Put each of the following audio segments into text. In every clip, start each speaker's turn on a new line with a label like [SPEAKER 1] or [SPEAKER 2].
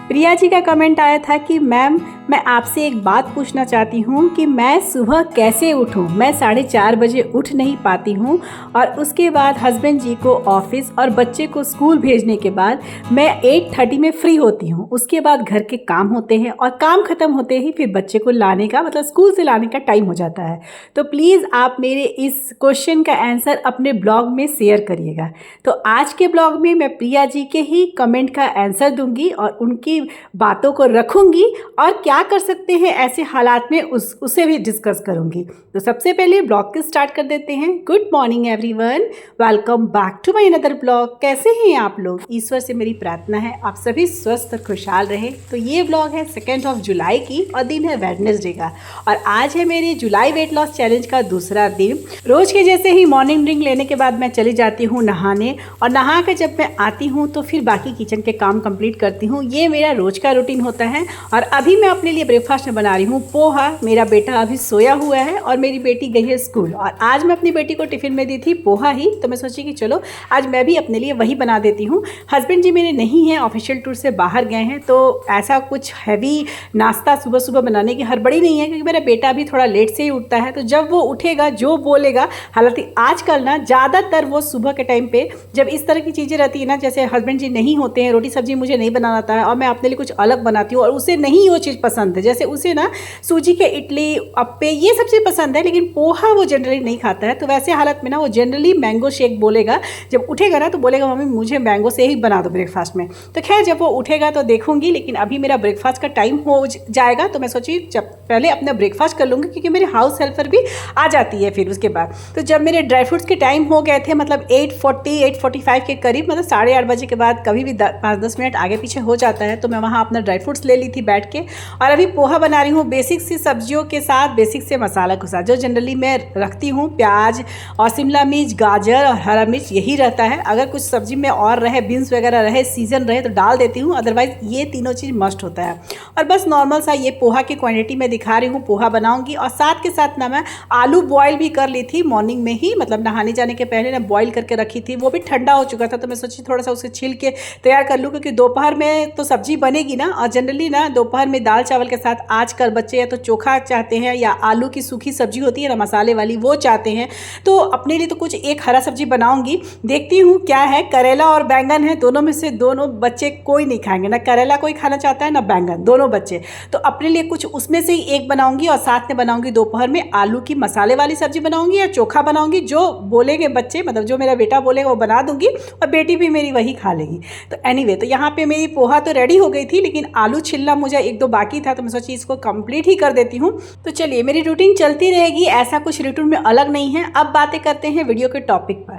[SPEAKER 1] प्रिया जी का कमेंट आया था कि मैम मैं आपसे एक बात पूछना चाहती हूँ कि मैं सुबह कैसे उठूँ। मैं 4:30 बजे उठ नहीं पाती हूँ और उसके बाद हस्बैंड जी को ऑफिस और बच्चे को स्कूल भेजने के बाद मैं 8:30 में फ्री होती हूँ। उसके बाद घर के काम होते हैं और काम ख़त्म होते ही फिर बच्चे को लाने का मतलब स्कूल से लाने का टाइम हो जाता है। तो प्लीज़ आप मेरे इस क्वेश्चन का आंसर अपने ब्लॉग में शेयर करिएगा। तो आज के ब्लॉग में मैं प्रिया जी के ही कमेंट का आंसर दूंगी और उनकी बातों को रखूंगी और क्या कर सकते हैं ऐसे हालात में उसे भी डिस्कस करूंगी। तो सबसे पहले ब्लॉग को स्टार्ट कर देते हैं। Good morning everyone, welcome back to my another blog. कैसे हैं आप लोग? ईश्वर से मेरी प्रार्थना है आप सभी स्वस्थ और खुशहाल रहे। तो ये ब्लॉग है 2 जुलाई की और दिन है वेडनेसडे का और आज है मेरी जुलाई वेट लॉस चैलेंज का दूसरा दिन। रोज के जैसे ही मॉर्निंग ड्रिंक लेने के बाद मैं चली जाती हूँ नहाने और नहा के जब मैं आती हूँ तो फिर बाकी किचन के काम कंप्लीट करती हूँ। ये मेरा रोज का रूटीन होता है और अभी मैं अपने लिए ब्रेकफास्ट में बना रही हूँ पोहा। मेरा बेटा अभी सोया हुआ है और मेरी बेटी गई है स्कूल और आज मैं अपनी बेटी को टिफिन में दी थी पोहा ही। तो मैं सोची कि चलो आज मैं भी अपने लिए वही बना देती हूँ। हस्बैंड जी मेरे नहीं हैं, ऑफिशियल टूर से बाहर गए हैं, तो ऐसा कुछ हैवी नाश्ता सुबह सुबह बनाने की हड़बड़ी नहीं है क्योंकि मेरा बेटा भी थोड़ा लेट से ही उठता है। तो जब वो उठेगा जो बोलेगा, हालांकि आजकल ना ज़्यादातर वो सुबह के टाइम पे जब इस तरह की चीज़ें रहती है ना, जैसे हस्बैंड जी नहीं होते हैं, रोटी सब्जी मुझे नहीं बनाना आता है और मैं अपने लिए कुछ अलग बनाती हूँ और उसे नहीं वो चीज़ पसंद है। जैसे उसे ना सूजी के इडली, अप्पे, ये सब चीज़ पसंद है लेकिन पोहा वो जनरली नहीं खाता है। तो वैसे हालत में ना वो जनरली मैंगो शेक बोलेगा। जब उठेगा ना तो बोलेगा मम्मी मुझे मैंगो से ही बना दो ब्रेकफास्ट में। तो खैर जब वो उठेगा तो देखूंगी, लेकिन अभी मेरा ब्रेकफास्ट का टाइम हो जाएगा तो मैं सोची जब पहले अपना ब्रेकफास्ट कर लूँगी क्योंकि मेरे हाउस हेल्पर भी आ जाती है फिर उसके बाद। तो जब मेरे ड्राई फ्रूट्स के टाइम हो गए थे मतलब 8:45 के करीब, मतलब 8:30 बजे के बाद कभी भी 5-10 मिनट आगे पीछे हो जाता है, तो मैं वहाँ अपना ड्राई फ्रूट्स ले ली थी बैठ के और अभी पोहा बना रही हूँ बेसिक सी सब्जियों के साथ, बेसिक से मसाला के साथ जो जनरली मैं रखती हूँ। प्याज और शिमला मिर्च, गाजर और हरा मिर्च यही रहता है। अगर कुछ सब्जी में और रहे, बीन्स वगैरह रहे, सीजन रहे तो डाल देती हूँ, अदरवाइज ये तीनों चीज़ मस्ट होता है। और बस नॉर्मल सा ये पोहा की क्वांटिटी में दिखा रही हूँ, पोहा बनाऊँगी और साथ के साथ ना मैं आलू बॉयल भी कर ली थी मॉर्निंग में ही, मतलब नहाने जाने के पहले ना बॉयल करके रखी थी। वो भी ठंडा हो चुका था तो मैं सोची थोड़ा सा उसे छील के तैयार कर लूँ क्योंकि दोपहर में तो सब्जी बनेगी ना और जनरली ना दोपहर में दाल चावल के साथ आजकल बच्चे या तो चोखा चाहते हैं या आलू की सूखी सब्जी होती है ना मसाले वाली, वो चाहते हैं। तो अपने लिए तो कुछ एक हरा सब्जी बनाऊंगी, देखती हूँ क्या है। करेला और बैंगन है, दोनों में से दोनों बच्चे कोई नहीं खाएंगे, ना करेला कोई खाना चाहता है ना बैंगन, दोनों बच्चे। तो अपने लिए कुछ उसमें से ही एक बनाऊंगी और साथ में बनाऊंगी दोपहर में आलू की मसाले वाली सब्जी बनाऊंगी या चोखा बनाऊंगी, जो बोलेंगे बच्चे, मतलब जो मेरा बेटा बोलेगा वो बना दूंगी और बेटी भी मेरी वही खा लेगी। तो एनीवे, तो यहाँ पे मेरी पोहा तो रेडी हो गई थी लेकिन आलू छिलना मुझे 1-2 बाकी था तो मैं सोची इसको कंप्लीट ही कर देती हूँ। तो चलिए मेरी रूटीन चलती रहेगी, ऐसा कुछ रूटीन में अलग नहीं है। अब बातें करते हैं वीडियो के टॉपिक पर।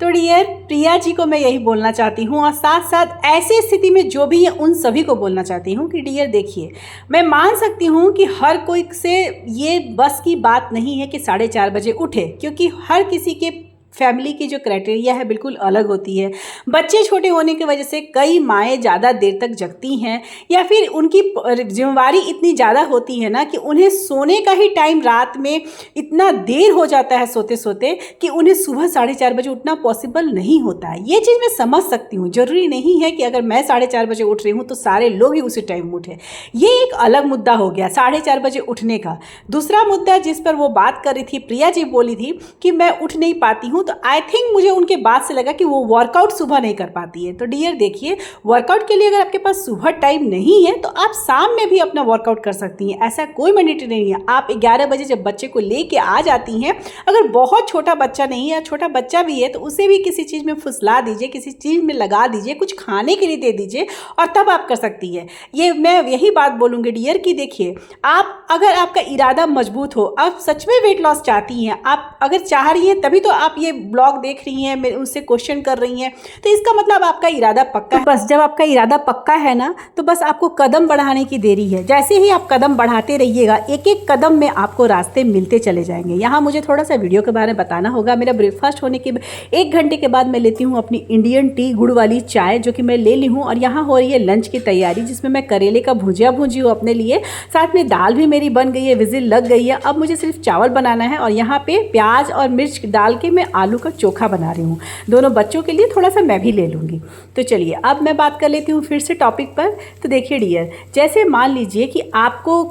[SPEAKER 1] तो डियर प्रिया जी को मैं यही बोलना चाहती हूँ और साथ साथ ऐसी स्थिति में जो भी है उन सभी को बोलना चाहती हूँ कि डियर देखिए, मैं मान सकती हूँ कि हर कोई से ये बस की बात नहीं है कि 4:30 बजे उठे, क्योंकि हर किसी के फैमिली की जो क्राइटेरिया है बिल्कुल अलग होती है। बच्चे छोटे होने की वजह से कई माएँ ज़्यादा देर तक जगती हैं या फिर उनकी जिम्मेवारी इतनी ज़्यादा होती है ना कि उन्हें सोने का ही टाइम रात में इतना देर हो जाता है सोते सोते कि उन्हें सुबह 4:30 बजे उठना पॉसिबल नहीं होता है। ये चीज़ मैं समझ सकती हूँ, ज़रूरी नहीं है कि अगर मैं 4:30 बजे उठ रही हूँ तो सारे लोग ही उसी टाइम उठे। ये एक अलग मुद्दा हो गया 4:30 बजे उठने का। दूसरा मुद्दा जिस पर वो बात कर रही थी, प्रिया जी बोली थी कि मैं उठ नहीं पाती हूँ, तो आई थिंक मुझे उनके बात से लगा कि वो वर्कआउट सुबह नहीं कर पाती है। तो डियर देखिए, वर्कआउट के लिए अगर आपके पास सुबह टाइम नहीं है तो आप शाम में भी अपना वर्कआउट कर सकती हैं, ऐसा कोई मैंडेटरी नहीं है। आप 11 बजे जब बच्चे को लेके आ जाती हैं, अगर बहुत छोटा बच्चा नहीं है या छोटा बच्चा भी है तो उसे भी किसी चीज़ में फुसला दीजिए, किसी चीज़ में लगा दीजिए, कुछ खाने के लिए दे दीजिए और तब आप कर सकती है। ये मैं यही बात बोलूँगी डियर कि देखिए, आप अगर आपका इरादा मजबूत हो, आप सच में वेट लॉस चाहती हैं, आप अगर चाह रही हैं तभी तो आप ये ब्लॉग देख रही हैं, मैं उससे क्वेश्चन कर रही हैं, तो इसका मतलब आपका इरादा पक्का है। बस जब आपका इरादा पक्का है ना तो बस आपको कदम बढ़ाने की देरी है। जैसे ही आप कदम बढ़ाते रहिएगा, एक एक कदम में आपको रास्ते मिलते चले जाएंगे। यहाँ मुझे थोड़ा सा वीडियो के बारे में बताना होगा। मेरा ब्रेकफास्ट होने के 1 घंटे के बाद मैं लेती हूँ अपनी इंडियन टी, गुड़ वाली चाय जो कि मैं ले ली हूँ और यहाँ हो रही है लंच की तैयारी, जिसमें मैं करेले का भुजिया भूजी हूँ अपने लिए, साथ में दाल भी मेरी बन गई है, विजिल लग गई है। अब मुझे सिर्फ चावल बनाना है और यहाँ पे प्याज और मिर्च डाल के मैं आलू का चोखा बना रही हूँ। दोनों बच्चों के लिए, थोड़ा सा मैं भी ले लूँगी। तो चलिए अब मैं बात कर लेती हूँ फिर से टॉपिक पर। तो देखिए डियर, जैसे मान लीजिए कि आपको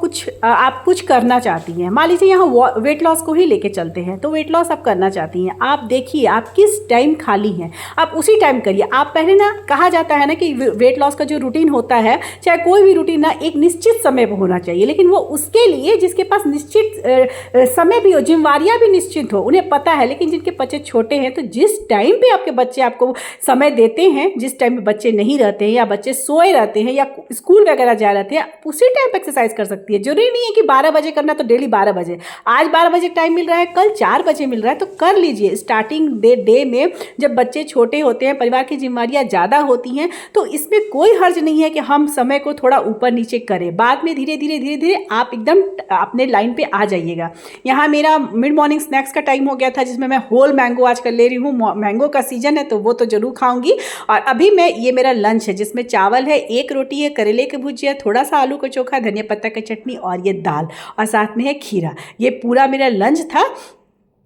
[SPEAKER 1] आप कुछ करना चाहती हैं। मान लीजिए यहाँ वेट लॉस को ही लेके चलते हैं। तो वेट लॉस आप करना चाहती हैं, आप देखिए आप किस टाइम खाली हैं, आप उसी टाइम करिए। आप पहले ना, कहा जाता है ना कि वेट लॉस का जो रूटीन होता है, चाहे कोई भी रूटीन ना, एक निश्चित समय पर होना चाहिए। लेकिन वो उसके लिए जिसके पास निश्चित समय भी हो, जिम्मेवारियाँ भी निश्चित हो, उन्हें पता है। लेकिन जिनके बच्चे छोटे हैं, तो जिस टाइम पे आपके बच्चे आपको समय देते हैं, जिस टाइम पे बच्चे नहीं रहते हैं या बच्चे सोए रहते हैं या स्कूल वगैरह जा रहते हैं, उसी टाइम पे एक्सरसाइज कर सकती है। जरूरी नहीं है कि 12 बजे करना तो डेली 12 बजे। आज 12 बजे टाइम मिल रहा है, कल 4 बजे मिल रहा है, तो कर लीजिए। स्टार्टिंग डे में जब बच्चे छोटे होते हैं, परिवार की जिम्मेवारियाँ ज़्यादा होती हैं, तो इसमें कोई हर्ज नहीं है कि हम समय को थोड़ा ऊपर नीचे करें। बाद में धीरे धीरे आप एकदम अपने लाइन पे आ जाइएगा। यहाँ मेरा मिड मॉर्निंग स्नैक्स का टाइम हो गया था, जिसमें मैं होल मैंगो आजकल ले रही हूँ। मैंगो का सीजन है तो वो तो जरूर खाऊंगी। और अभी ये मेरा लंच है, जिसमें चावल है, 1 रोटी है, करेले की भुजिया, थोड़ा सा आलू का चोखा, धनिया पत्ता की चटनी और ये दाल, और साथ में है खीरा। ये पूरा मेरा लंच था।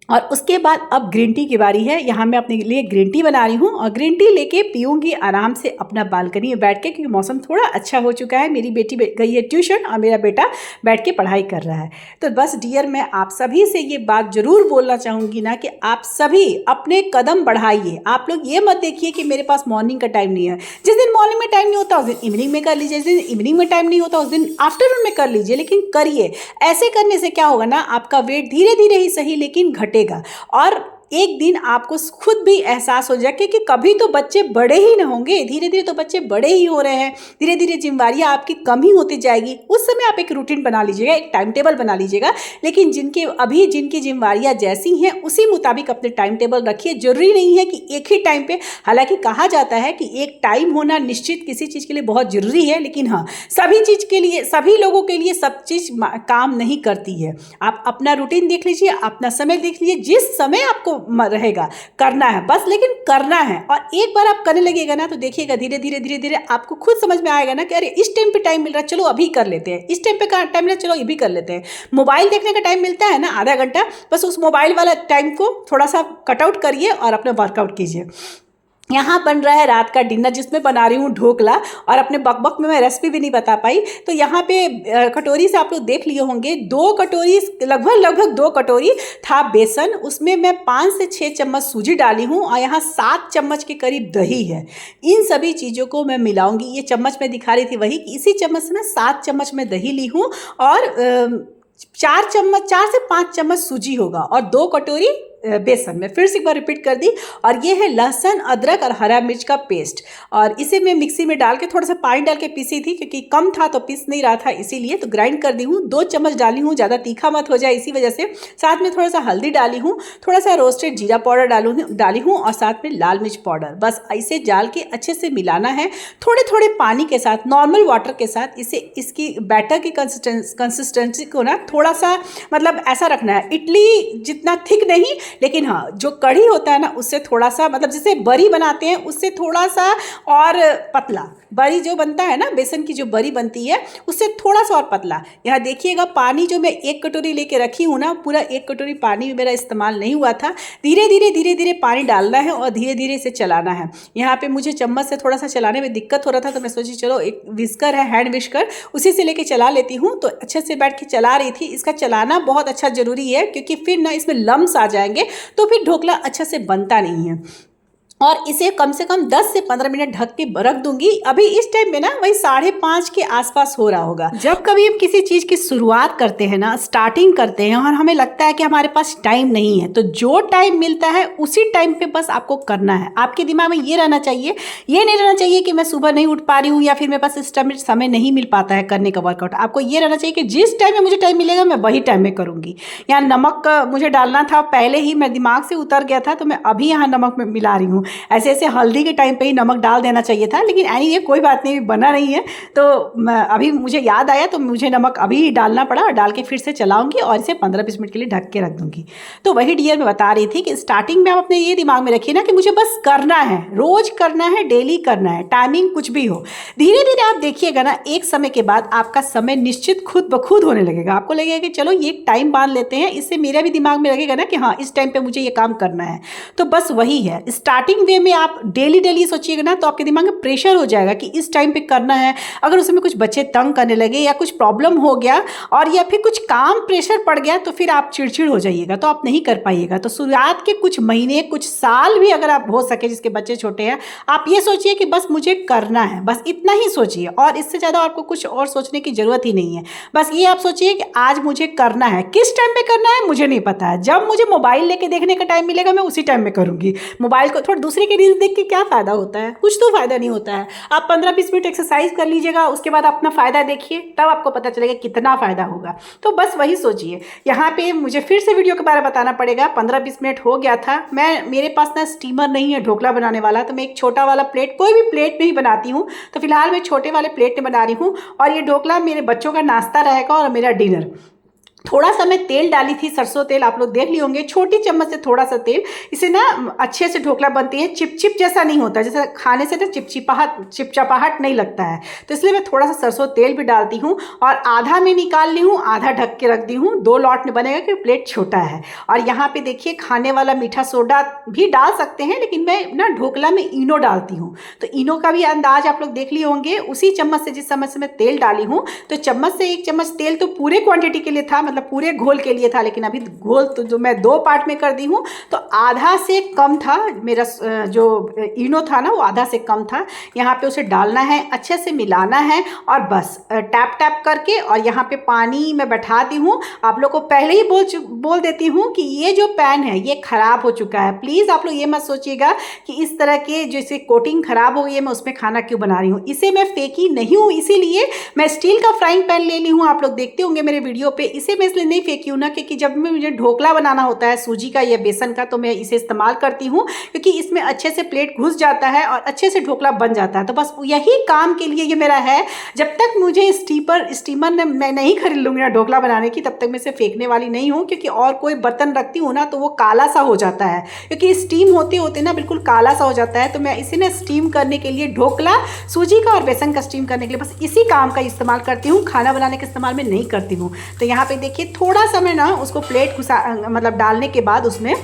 [SPEAKER 1] और उसके बाद अब ग्रीन टी की बारी है। यहाँ मैं अपने लिए ग्रीन टी बना रही हूँ और ग्रीन टी लेके पीऊँगी आराम से अपना बालकनी में बैठ के, क्योंकि मौसम थोड़ा अच्छा हो चुका है। मेरी बेटी गई है ट्यूशन और मेरा बेटा बैठ के पढ़ाई कर रहा है। तो बस डियर, मैं आप सभी से ये बात ज़रूर बोलना चाहूँगी ना कि आप सभी अपने कदम बढ़ाइए। आप लोग ये मत देखिए कि मेरे पास मॉर्निंग का टाइम नहीं है। जिस दिन मॉर्निंग में टाइम नहीं होता उस दिन इवनिंग में कर लीजिए, जिस दिन इवनिंग में टाइम नहीं होता उस दिन आफ्टरनून में कर लीजिए, लेकिन करिए। ऐसे करने से क्या होगा ना, आपका वेट धीरे धीरे ही सही लेकिन घटेगा। और एक दिन आपको खुद भी एहसास हो जाए कि कभी तो बच्चे बड़े ही ना होंगे, धीरे धीरे तो बच्चे बड़े ही हो रहे हैं, धीरे धीरे जिम्मेवारियाँ आपकी कम ही होती जाएगी। उस समय आप एक रूटीन बना लीजिएगा, एक टाइम टेबल बना लीजिएगा। लेकिन जिनकी जिम्मेवारियाँ जैसी हैं उसी मुताबिक अपने टाइम टेबल रखिए। जरूरी नहीं है कि एक ही टाइम पे, हालांकि कहा जाता है कि एक टाइम होना निश्चित किसी चीज़ के लिए बहुत जरूरी है, लेकिन हाँ, सभी चीज़ के लिए, सभी लोगों के लिए सब चीज़ काम नहीं करती है। आप अपना रूटीन देख लीजिए, अपना समय देख लीजिए, जिस समय आपको रहेगा करना है बस, लेकिन करना है। और एक बार आप करने लगेगा ना, तो देखिएगा धीरे धीरे आपको खुद समझ में आएगा ना कि अरे इस टाइम पे टाइम मिल रहा है, चलो अभी कर लेते हैं। इस टाइम पे टाइम मिल रहा है, चलो ये भी कर लेते हैं। मोबाइल देखने का टाइम मिलता है ना आधा घंटा, बस उस मोबाइल वाला टाइम को थोड़ा सा कट आउट करिए और अपना वर्कआउट कीजिए। यहाँ बन रहा है रात का डिनर, जिसमें बना रही हूँ ढोकला। और अपने बकबक में मैं रेसिपी भी नहीं बता पाई। तो यहाँ पे कटोरी से आप लोग देख लिए होंगे, 2 कटोरी, लगभग 2 कटोरी था बेसन। उसमें मैं 5 से 6 चम्मच सूजी डाली हूँ और यहाँ 7 चम्मच के करीब दही है। इन सभी चीज़ों को मैं मिलाऊंगी। ये चम्मच मैं दिखा रही थी वही, इसी चम्मच से मैं 7 चम्मच में दही ली हूँ और 4 से 5 चम्मच सूजी होगा और 2 कटोरी बेसन। में फिर से एक बार रिपीट कर दी। और ये है लहसुन, अदरक और हरा मिर्च का पेस्ट। और इसे मैं मिक्सी में डाल के थोड़ा सा पानी डाल के पीसी थी, क्योंकि कम था तो पीस नहीं रहा था, इसीलिए तो ग्राइंड कर दी हूँ। 2 चम्मच डाली हूँ, ज़्यादा तीखा मत हो जाए इसी वजह से। साथ में थोड़ा सा हल्दी डाली हूँ, थोड़ा सा रोस्टेड जीरा पाउडर डाली हूँ और साथ में लाल मिर्च पाउडर। बस इसे डाल के अच्छे से मिलाना है, थोड़े थोड़े पानी के साथ, नॉर्मल वाटर के साथ। इसकी बैटर की कंसिस्टेंसी को ना थोड़ा सा, मतलब ऐसा रखना है, इडली जितना थिक नहीं, लेकिन हाँ जो कढ़ी होता है ना उससे थोड़ा सा, मतलब जैसे बरी बनाते हैं उससे थोड़ा सा और पतला। बरी जो बनता है ना, बेसन की जो बरी बनती है उससे थोड़ा सा और पतला। यहाँ देखिएगा पानी जो मैं 1 कटोरी लेके रखी हूँ ना, पूरा 1 कटोरी पानी मेरा इस्तेमाल नहीं हुआ था। धीरे धीरे पानी डालना है और धीरे धीरे इसे चलाना है। यहाँ पे मुझे चम्मच से थोड़ा सा चलाने में दिक्कत हो रहा था, तो मैं सोची चलो एक विस्कर है, हैंड विस्कर, उसी से लेके चला लेती हूँ। तो अच्छे से बैठ के चला रही थी। इसका चलाना बहुत अच्छा जरूरी है, क्योंकि फिर ना इसमें लम्स आ जाएंगे तो फिर ढोकला अच्छा से बनता नहीं है। और इसे कम से कम 10 से 15 मिनट ढक के रख दूंगी। अभी इस टाइम में ना वही 5:30 के आसपास हो रहा होगा। जब कभी हम किसी चीज़ की शुरुआत करते हैं ना, स्टार्टिंग करते हैं, और हमें लगता है कि हमारे पास टाइम नहीं है, तो जो टाइम मिलता है उसी टाइम पे बस आपको करना है। आपके दिमाग में ये रहना चाहिए, ये नहीं रहना चाहिए कि मैं सुबह नहीं उठ पा रही हूँ या फिर मेरे पास इस टाइम समय नहीं मिल पाता है करने का वर्कआउट। आपको ये रहना चाहिए कि जिस टाइम में मुझे टाइम मिलेगा मैं वही टाइम में करूँगी। यहाँ नमक मुझे डालना था, पहले ही मेरे दिमाग से उतर गया था, तो मैं अभी यहाँ नमक में मिला रही हूँ। ऐसे ऐसे हल्दी के टाइम पे ही नमक डाल देना चाहिए था, लेकिन एनीवे कोई बात नहीं, बना नहीं है तो अभी मुझे याद आया तो मुझे नमक अभी डालना पड़ा और डाल के फिर से चलाऊंगी और इसे 15-20 मिनट के लिए ढक के रख दूंगी। तो वही डियर मैं बता रही थी कि स्टार्टिंग में आप अपने ये दिमाग में रखिए ना कि मुझे बस करना है, रोज करना है, डेली करना है, टाइमिंग कुछ भी हो। धीरे धीरे आप देखिएगा ना, एक समय के बाद आपका समय निश्चित खुद ब खुद होने लगेगा। आपको लगेगा कि चलो ये टाइम बांध लेते हैं, इससे मेरा भी दिमाग में लगेगा ना कि हाँ इस टाइम पे मुझे ये काम करना है। तो बस वही है, स्टार्टिंग वे में आप डेली डेली सोचिएगा ना तो आपके दिमाग में प्रेशर हो जाएगा कि इस टाइम पे करना है। अगर उसमें कुछ बच्चे तंग करने लगे या कुछ प्रॉब्लम हो गया और या फिर कुछ काम प्रेशर पड़ गया तो फिर आप चिड़चिड़ हो जाइएगा, तो आप नहीं कर पाइएगा। तो शुरुआत के कुछ महीने, कुछ साल भी अगर आप हो सके, जिसके बच्चे छोटे हैं, आप ये सोचिए कि बस मुझे करना है, बस इतना ही सोचिए और इससे ज़्यादा आपको कुछ और सोचने की ज़रूरत ही नहीं है। बस ये आप सोचिए कि आज मुझे करना है, किस टाइम पे करना है मुझे नहीं पता है, जब मुझे मोबाइल लेके देखने का टाइम मिलेगा मैं उसी टाइम में करूँगी। मोबाइल को थोड़ा दूसरे के रील्स देख के क्या फ़ायदा होता है, कुछ तो फ़ायदा नहीं होता है। आप 15-20 मिनट एक्सरसाइज कर लीजिएगा, उसके बाद अपना फ़ायदा देखिए, तब आपको पता चलेगा कितना फ़ायदा होगा। तो बस वही सोचिए। यहाँ पे मुझे फिर से वीडियो के बारे में बताना पड़ेगा, 15-20 मिनट हो गया था। मेरे पास ना स्टीमर नहीं है ढोकला बनाने वाला, तो मैं एक छोटा वाला प्लेट, कोई भी प्लेट में ही बनाती हूँ। तो फिलहाल मैं छोटे वाले प्लेट में बना रही हूँ और ये ढोकला मेरे बच्चों का नाश्ता रहेगा और मेरा डिनर। थोड़ा सा मैं तेल डाली थी, सरसों तेल, आप लोग देख लिए होंगे, छोटी चम्मच से थोड़ा सा तेल। इसे ना अच्छे से ढोकला बनती है, चिपचिप जैसा नहीं होता, जैसे खाने से ना चिपचिपाहट नहीं लगता है। तो इसलिए मैं थोड़ा सा सरसों तेल भी डालती हूँ और आधा मैं निकाल ली हूँ, आधा ढक के रख दी हूँ। 2 लॉट में बनेगा क्योंकि प्लेट छोटा है। और यहाँ पे देखिए खाने वाला मीठा सोडा भी डाल सकते हैं, लेकिन मैं ना ढोकला में इनो डालती हूँ। तो इनो का भी अंदाज आप लोग देख लिए होंगे, उसी चम्मच से, जिस चम्मच से मैं तेल डाली हूँ। तो चम्मच से 1 चम्मच तेल तो पूरे क्वांटिटी के लिए था, मतलब पूरे घोल के लिए था, लेकिन अभी घोल तो जो मैं 2 पार्ट में कर दी हूँ, तो आधा से कम था मेरा जो इनो था ना, वो आधा से कम था। यहाँ पे उसे डालना है, अच्छे से मिलाना है और बस टैप टैप करके, और यहाँ पे पानी मैं बैठा दी हूँ। आप लोग को पहले ही बोल देती हूँ कि ये जो पैन है ये ख़राब हो चुका है। प्लीज़ आप लोग ये मत सोचिएगा कि इस तरह के जैसे कोटिंग ख़राब हो गई है मैं उसमें खाना क्यों बना रही हूँ। इसे मैं फेंकी नहीं हूँ, इसीलिए मैं स्टील का फ्राइंग पैन ले ली हूँ। आप लोग देखते होंगे मेरे वीडियो पे, इसे मैं इसलिए नहीं फेंकी हूँ ना, क्योंकि जब मैं मुझे ढोकला बनाना होता है सूजी का या बेसन का, तो मैं इसे इस्तेमाल करती हूँ, क्योंकि इसमें अच्छे से प्लेट घुस जाता है और अच्छे से ढोकला बन जाता है। तो बस यही काम के लिए ये मेरा है। जब तक मुझे स्टीमर मैं नहीं खरीद लूँगी ना ढोकला बनाने की, तब तक मैं इसे फेंकने वाली नहीं हूँ, क्योंकि और कोई बर्तन रखती हूँ ना तो वो काला सा हो जाता है, क्योंकि स्टीम होते होते ना बिल्कुल काला सा हो जाता है। तो मैं इसे ना स्टीम करने के लिए, ढोकला सूजी का और बेसन का स्टीम करने के लिए बस इसी काम का इस्तेमाल करती हूँ, खाना बनाने के इस्तेमाल में नहीं करती हूँ। तो यहाँ पे देखिए थोड़ा सा मैं ना उसको प्लेट मतलब डालने के बाद उसमें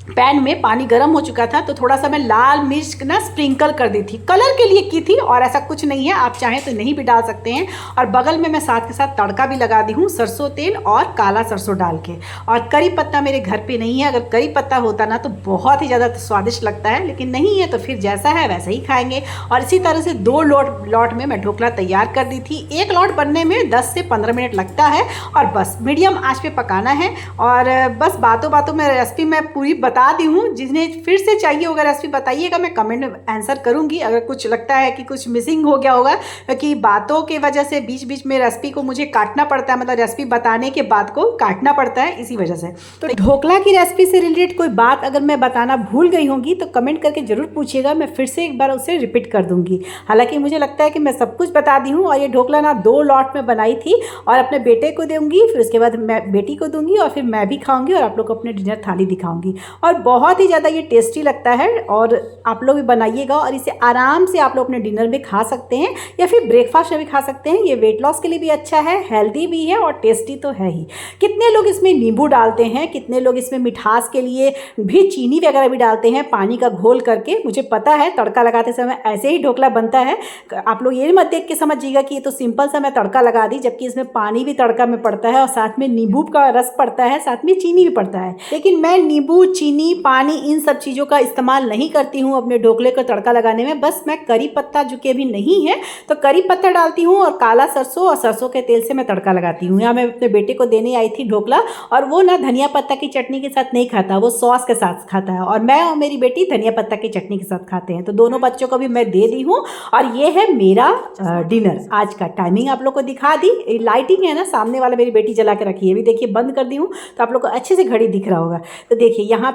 [SPEAKER 1] पैन में पानी गर्म हो चुका था, तो थोड़ा सा मैं लाल मिर्च ना स्प्रिंकल कर दी थी, कलर के लिए की थी, और ऐसा कुछ नहीं है, आप चाहें तो नहीं भी डाल सकते हैं। और बगल में मैं साथ के साथ तड़का भी लगा दी हूँ, सरसों तेल और काला सरसों डाल के। और करी पत्ता मेरे घर पे नहीं है, अगर करी पत्ता होता ना तो बहुत ही ज़्यादा स्वादिष्ट लगता है, लेकिन नहीं है तो फिर जैसा है वैसा ही खाएंगे। और इसी तरह से 2 लॉट में मैं ढोकला तैयार कर दी थी। 1 लॉट बनने में 10 से 15 मिनट लगता है और बस मीडियम आँच पे पकाना है। और बस बातों बातों में रेसिपी मैं पूरी बता दी हूँ। जिन्हें फिर से चाहिए होगा रेसिपी बताइएगा, मैं कमेंट में आंसर करूँगी। अगर कुछ लगता है कि कुछ मिसिंग हो गया होगा, क्योंकि बातों के वजह से बीच बीच में रेसिपी को मुझे काटना पड़ता है, मतलब रेसिपी बताने के बाद को काटना पड़ता है, इसी वजह से। तो ढोकला की रेसिपी से रिलेटेड कोई बात अगर मैं बताना भूल गई होंगी तो कमेंट करके ज़रूर पूछिएगा, मैं फिर से एक बार उसे रिपीट कर दूँगी। हालाँकि मुझे लगता है कि मैं सब कुछ बता दी हूँ। और ये ढोकला ना 2 लॉट में बनाई थी, और अपने बेटे को दूँगी, फिर उसके बाद मैं बेटी को दूँगी, और फिर मैं भी खाऊँगी और आप लोग को अपने डिनर थाली दिखाऊँगी। और बहुत ही ज़्यादा ये टेस्टी लगता है, और आप लोग भी बनाइएगा। और इसे आराम से आप लोग अपने डिनर में खा सकते हैं या फिर ब्रेकफास्ट में भी खा सकते हैं। ये वेट लॉस के लिए भी अच्छा है, हेल्दी भी है और टेस्टी तो है ही। कितने लोग इसमें नींबू डालते हैं, कितने लोग इसमें मिठास के लिए भी चीनी वगैरह भी डालते हैं पानी का घोल करके। मुझे पता है तड़का लगाते समय ऐसे ही ढोकला बनता है। आप लोग ये मत देख के समझिएगा कि ये तो सिंपल सा मैं तड़का लगा दी, जबकि इसमें पानी भी तड़का में पड़ता है और साथ में नींबू का रस पड़ता है, साथ में चीनी भी पड़ता है। लेकिन मैं नींबू, चीनी, पानी, इन सब चीज़ों का इस्तेमाल नहीं करती हूँ अपने ढोकले को तड़का लगाने में। बस मैं करी पत्ता, जो कि अभी नहीं है तो करी पत्ता डालती हूँ, और काला सरसों और सरसों के तेल से मैं तड़का लगाती हूँ। यहाँ मैं अपने बेटे को देने आई थी ढोकला, और वो ना धनिया पत्ता की चटनी के साथ नहीं खाता, वो सॉस के साथ खाता है, और मैं और मेरी बेटी धनिया पत्ता की चटनी के साथ खाते हैं। तो दोनों बच्चों को भी मैं दे दी हूँ। और ये है मेरा डिनर आज का। टाइमिंग आप लोग को दिखा दी, लाइटिंग है ना सामने वाला मेरी बेटी जला के रखी है, अभी देखिए बंद कर दी हूँ तो आप लोग को अच्छे से घड़ी दिख रहा होगा। तो देखिए यहाँ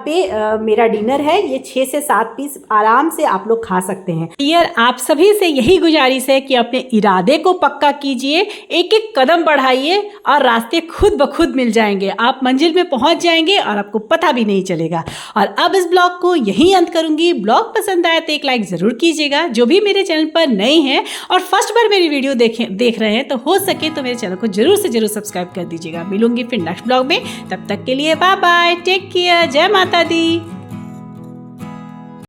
[SPEAKER 1] मेरा डिनर है। ये 6 से 7 पीस आराम से आप लोग खा सकते हैं। यार आप सभी से यही गुजारिश है कि अपने इरादे को पक्का कीजिए, एक एक कदम बढ़ाइए और रास्ते खुद ब खुद मिल जाएंगे। आप मंजिल में पहुंच जाएंगे और आपको पता भी नहीं चलेगा। और अब इस ब्लॉग को यहीं अंत करूंगी। ब्लॉग पसंद आया तो एक लाइक जरूर कीजिएगा। जो भी मेरे चैनल पर नए हैं और फर्स्ट बार मेरी वीडियो देख रहे हैं तो हो सके तो मेरे चैनल को जरूर से जरूर सब्सक्राइब कर दीजिएगा। मिलूंगी फिर नेक्स्ट ब्लॉग में, तब तक के लिए बाय बाय, टेक केयर, जय माता दी।